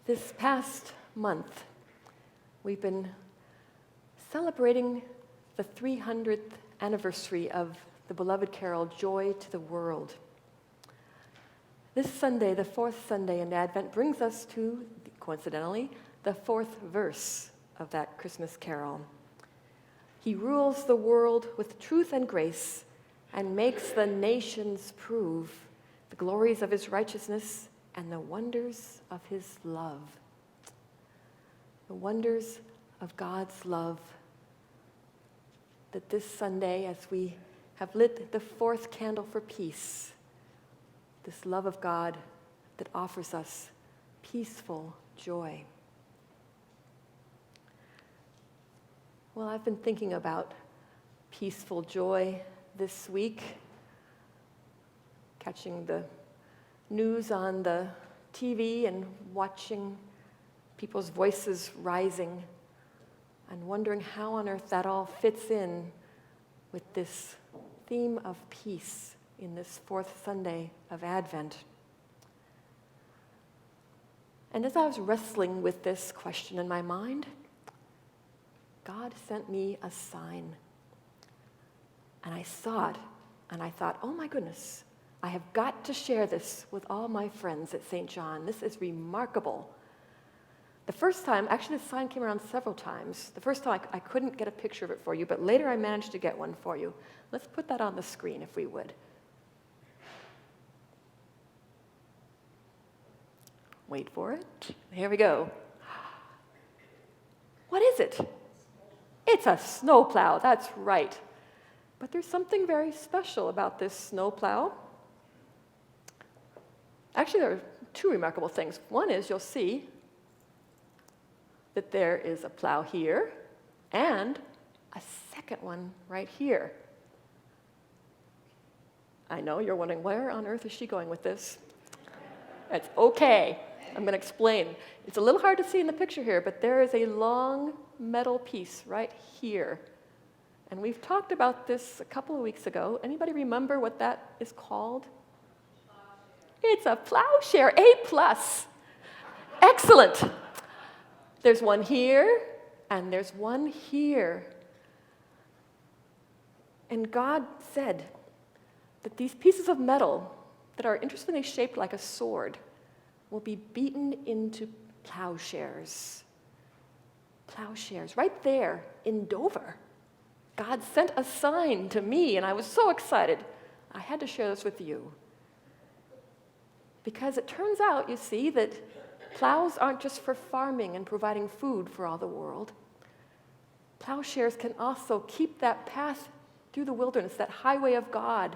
This past month, we've been celebrating the 300th anniversary of the beloved carol, Joy to the World. This Sunday, the fourth Sunday in Advent, brings us to, coincidentally, the fourth verse of that Christmas carol. He rules the world with truth and grace and makes the nations prove the glories of his righteousness and the wonders of his love. The wonders of God's love. That this Sunday, as we have lit the fourth candle for peace, this love of God that offers us peaceful joy. Well, I've been thinking about peaceful joy this week, catching the news on the TV and watching people's voices rising and wondering how on earth that all fits in with this theme of peace in this fourth Sunday of Advent. And as I was wrestling with this question in my mind, God sent me a sign. And I saw it, and I thought, oh my goodness, I have got to share this with all my friends at St. John. This is remarkable. The first time, actually the sign came around several times. The first time I couldn't get a picture of it for you, but later I managed to get one for you. Let's put that on the screen if we would. Wait for it. Here we go. What is it? It's a snowplow, that's right. But there's something very special about this snowplow. Actually, there are two remarkable things. One is you'll see that there is a plow here and a second one right here. I know you're wondering, where on earth is she going with this? It's okay. I'm going to explain. It's a little hard to see in the picture here, but there is a long metal piece right here. And we've talked about this a couple of weeks ago. Anybody remember what that is called? It's a plowshare, A+. Excellent. There's one here, and there's one here. And God said that these pieces of metal that are interestingly shaped like a sword will be beaten into plowshares. Plowshares, right there in Dover. God sent a sign to me, and I was so excited. I had to share this with you. Because it turns out, you see, that plows aren't just for farming and providing food for all the world. Plowshares can also keep that path through the wilderness, that highway of God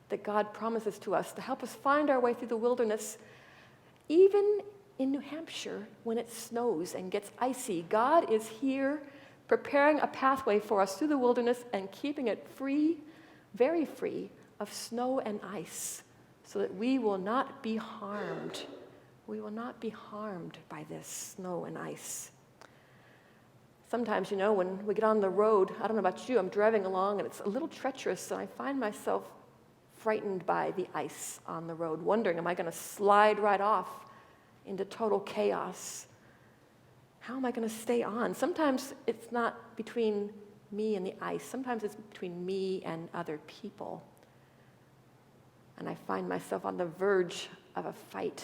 that God promises to us to help us find our way through the wilderness. Even in New Hampshire, when it snows and gets icy, God is here preparing a pathway for us through the wilderness and keeping it free, very free, of snow and ice, so that we will not be harmed. We will not be harmed by this snow and ice. Sometimes, when we get on the road, I don't know about you, I'm driving along and it's a little treacherous, and I find myself frightened by the ice on the road, wondering, am I going to slide right off into total chaos? How am I going to stay on? Sometimes it's not between me and the ice. Sometimes it's between me and other people. And I find myself on the verge of a fight.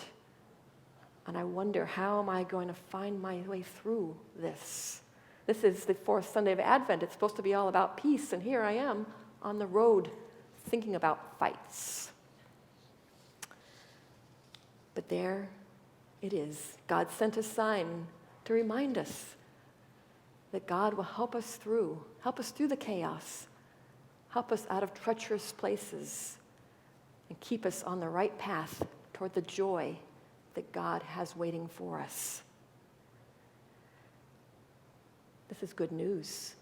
And I wonder, how am I going to find my way through this? This is the fourth Sunday of Advent. It's supposed to be all about peace, and here I am on the road thinking about fights. But there it is. God sent a sign to remind us that God will help us through the chaos, help us out of treacherous places, and keep us on the right path toward the joy that God has waiting for us. This is good news.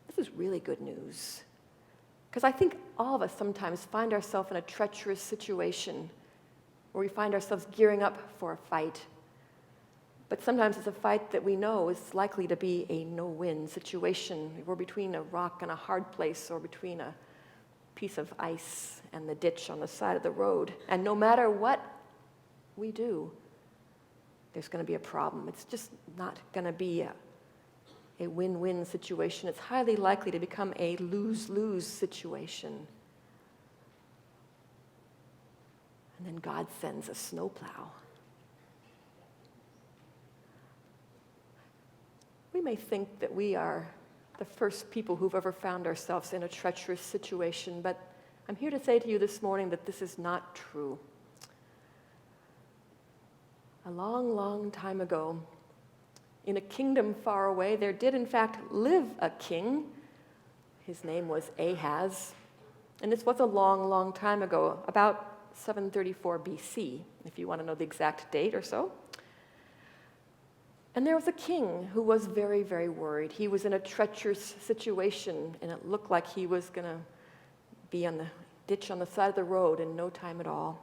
This is really good news. Because I think all of us sometimes find ourselves in a treacherous situation where we find ourselves gearing up for a fight. But sometimes it's a fight that we know is likely to be a no-win situation. We're between a rock and a hard place, or between a piece of ice and the ditch on the side of the road. And no matter what we do, there's going to be a problem. It's just not going to be a win-win situation. It's highly likely to become a lose-lose situation. And then God sends a snowplow. We may think that we are the first people who've ever found ourselves in a treacherous situation, but I'm here to say to you this morning that this is not true. A long, long time ago, in a kingdom far away, there did in fact live a king. His name was Ahaz, and this was a long, long time ago, about 734 BC, if you want to know the exact date or so. And there was a king who was very, very worried. He was in a treacherous situation, and it looked like he was going to be on the ditch on the side of the road in no time at all.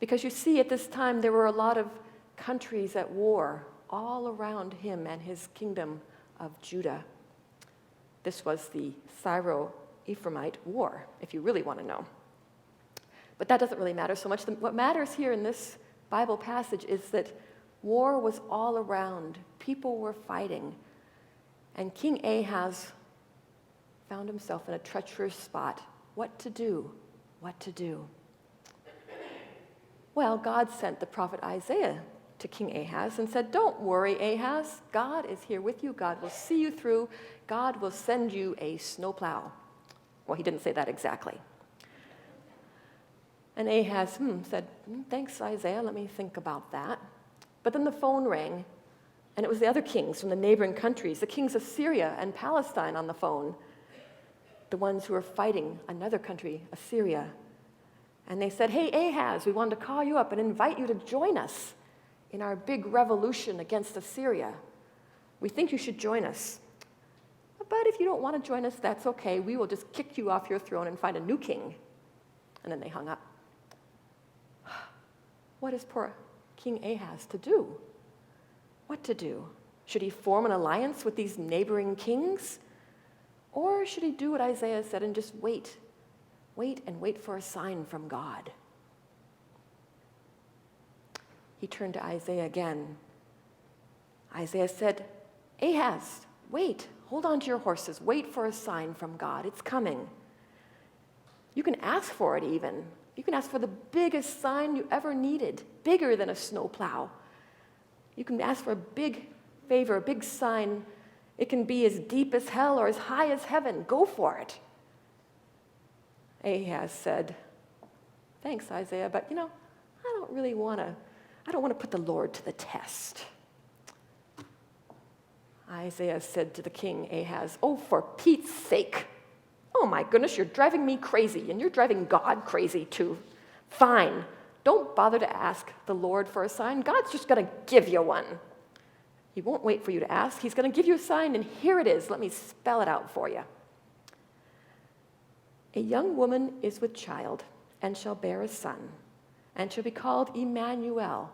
Because you see, at this time, there were a lot of countries at war all around him and his kingdom of Judah. This was the Syro-Ephraimite War, if you really want to know. But that doesn't really matter so much. What matters here in this Bible passage is that war was all around. People were fighting. And King Ahaz found himself in a treacherous spot. What to do? What to do? Well, God sent the prophet Isaiah to King Ahaz and said, "Don't worry, Ahaz. God is here with you. God will see you through. God will send you a snowplow." Well, he didn't say that exactly. And Ahaz said, "Thanks, Isaiah. Let me think about that." But then the phone rang, and it was the other kings from the neighboring countries, the kings of Syria and Palestine on the phone, the ones who were fighting another country, Assyria. And they said, "Hey, Ahaz, we wanted to call you up and invite you to join us in our big revolution against Assyria. We think you should join us. But if you don't want to join us, that's okay. We will just kick you off your throne and find a new king." And then they hung up. What is poor King Ahaz to do? What to do? Should he form an alliance with these neighboring kings? Or should he do what Isaiah said and just wait? Wait and wait for a sign from God. He turned to Isaiah again. Isaiah said, "Ahaz, wait. Hold on to your horses. Wait for a sign from God. It's coming. You can ask for it even. You can ask for the biggest sign you ever needed, bigger than a snowplow. You can ask for a big favor, a big sign. It can be as deep as hell or as high as heaven. Go for it." Ahaz said, "Thanks, Isaiah, but I don't want to put the Lord to the test." Isaiah said to the king, Ahaz, "Oh, for Pete's sake. Oh my goodness, you're driving me crazy, and you're driving God crazy too. Fine, don't bother to ask the Lord for a sign. God's just going to give you one. He won't wait for you to ask. He's going to give you a sign, and here it is. Let me spell it out for you. A young woman is with child and shall bear a son, and shall be called Emmanuel."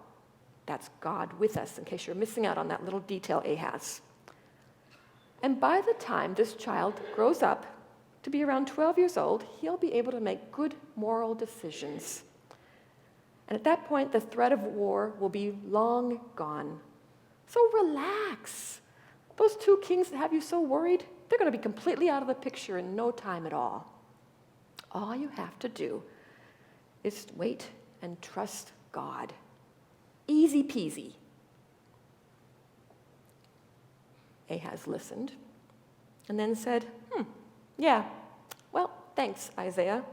That's God with us, in case you're missing out on that little detail, Ahaz. "And by the time this child grows up to be around 12 years old, he'll be able to make good moral decisions. And at that point, the threat of war will be long gone. So relax. Those two kings that have you so worried, they're going to be completely out of the picture in no time at all. All you have to do is wait and trust God. Easy peasy." Ahaz listened and then said, "Yeah, well, thanks, Isaiah.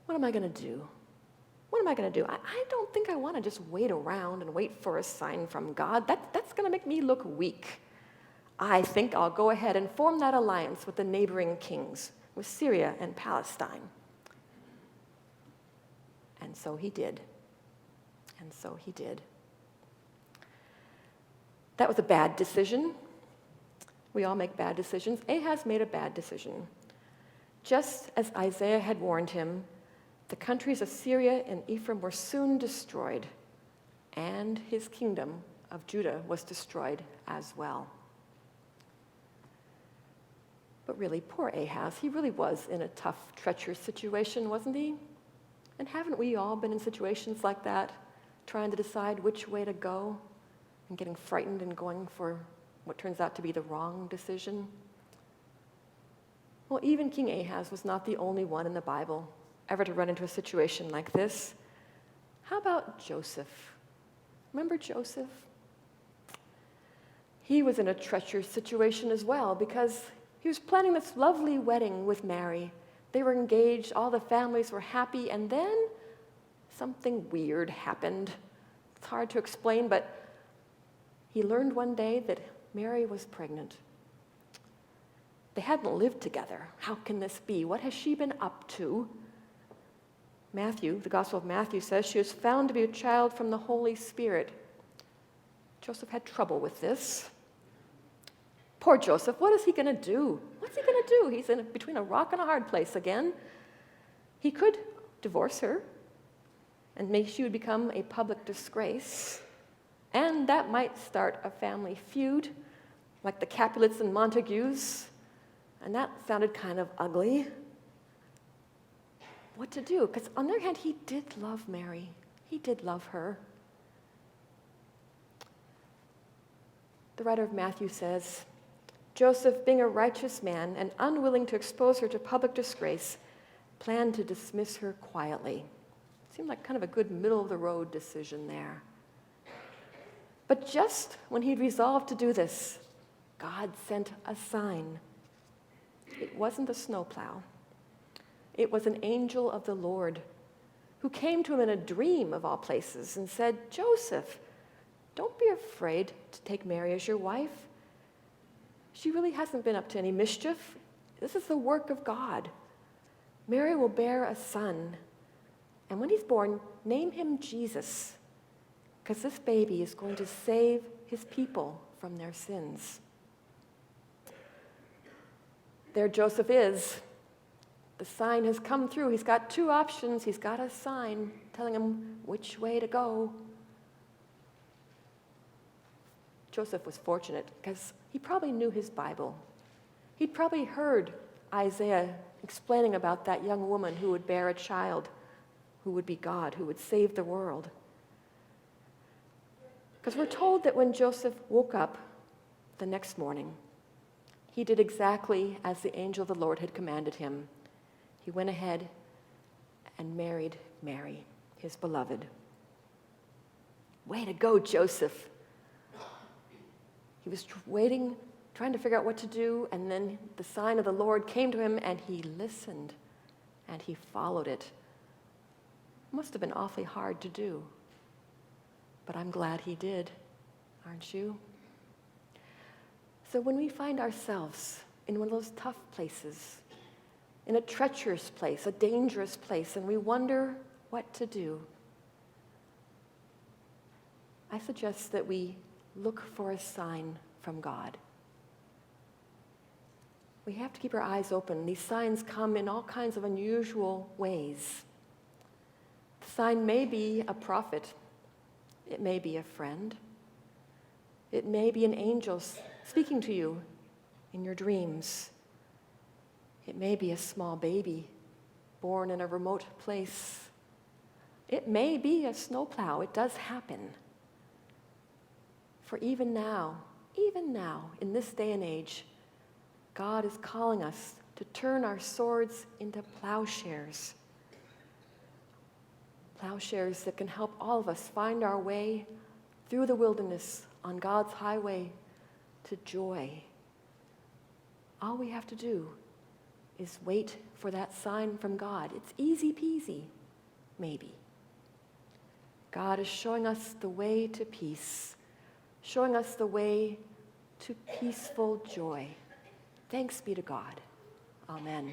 What am I going to do? What am I going to do? I don't think I want to just wait around and wait for a sign from God. That's going to make me look weak. I think I'll go ahead and form that alliance with the neighboring kings, with Syria and Palestine." And so he did. And so he did. That was a bad decision. We all make bad decisions. Ahaz made a bad decision. Just as Isaiah had warned him, the countries of Syria and Ephraim were soon destroyed, and his kingdom of Judah was destroyed as well. But really, poor Ahaz, he really was in a tough, treacherous situation, wasn't he? And haven't we all been in situations like that? trying to decide which way to go and getting frightened and going for what turns out to be the wrong decision? Well, even King Ahaz was not the only one in the Bible ever to run into a situation like this. How about Joseph? Remember Joseph? He was in a treacherous situation as well because he was planning this lovely wedding with Mary. They were engaged, all the families were happy, and then something weird happened. It's hard to explain, but he learned one day that Mary was pregnant. They hadn't lived together. How can this be? What has she been up to? Matthew, the Gospel of Matthew says she was found to be a child from the Holy Spirit. Joseph had trouble with this. Poor Joseph, what is he going to do? What's he going to do? He's between a rock and a hard place again. He could divorce her, and maybe she would become a public disgrace, and that might start a family feud, like the Capulets and Montagues, and that sounded kind of ugly. What to do? Because on the other hand, he did love Mary. He did love her. The writer of Matthew says, Joseph, being a righteous man and unwilling to expose her to public disgrace, planned to dismiss her quietly. Seemed like kind of a good middle-of-the-road decision there. But just when he'd resolved to do this, God sent a sign. It wasn't a snowplow. It was an angel of the Lord who came to him in a dream, of all places, and said, Joseph, don't be afraid to take Mary as your wife. She really hasn't been up to any mischief. This is the work of God. Mary will bear a son, and when he's born, name him Jesus, because this baby is going to save his people from their sins. There Joseph is. The sign has come through. He's got two options. He's got a sign telling him which way to go. Joseph was fortunate because he probably knew his Bible. He'd probably heard Isaiah explaining about that young woman who would bear a child, who would be God, who would save the world. Because we're told that when Joseph woke up the next morning, he did exactly as the angel of the Lord had commanded him. He went ahead and married Mary, his beloved. Way to go, Joseph. He was waiting, trying to figure out what to do, and then the sign of the Lord came to him, and he listened, and he followed it. It must have been awfully hard to do, but I'm glad he did, aren't you? So when we find ourselves in one of those tough places, in a treacherous place, a dangerous place, and we wonder what to do, I suggest that we look for a sign from God. We have to keep our eyes open. These signs come in all kinds of unusual ways. The sign may be a prophet. It may be a friend. It may be an angel speaking to you in your dreams. It may be a small baby born in a remote place. It may be a snowplow. It does happen. For even now, in this day and age, God is calling us to turn our swords into plowshares. Plowshares that can help all of us find our way through the wilderness on God's highway to joy. All we have to do is wait for that sign from God. It's easy peasy, maybe. God is showing us the way to peace, showing us the way to peaceful joy. Thanks be to God. Amen.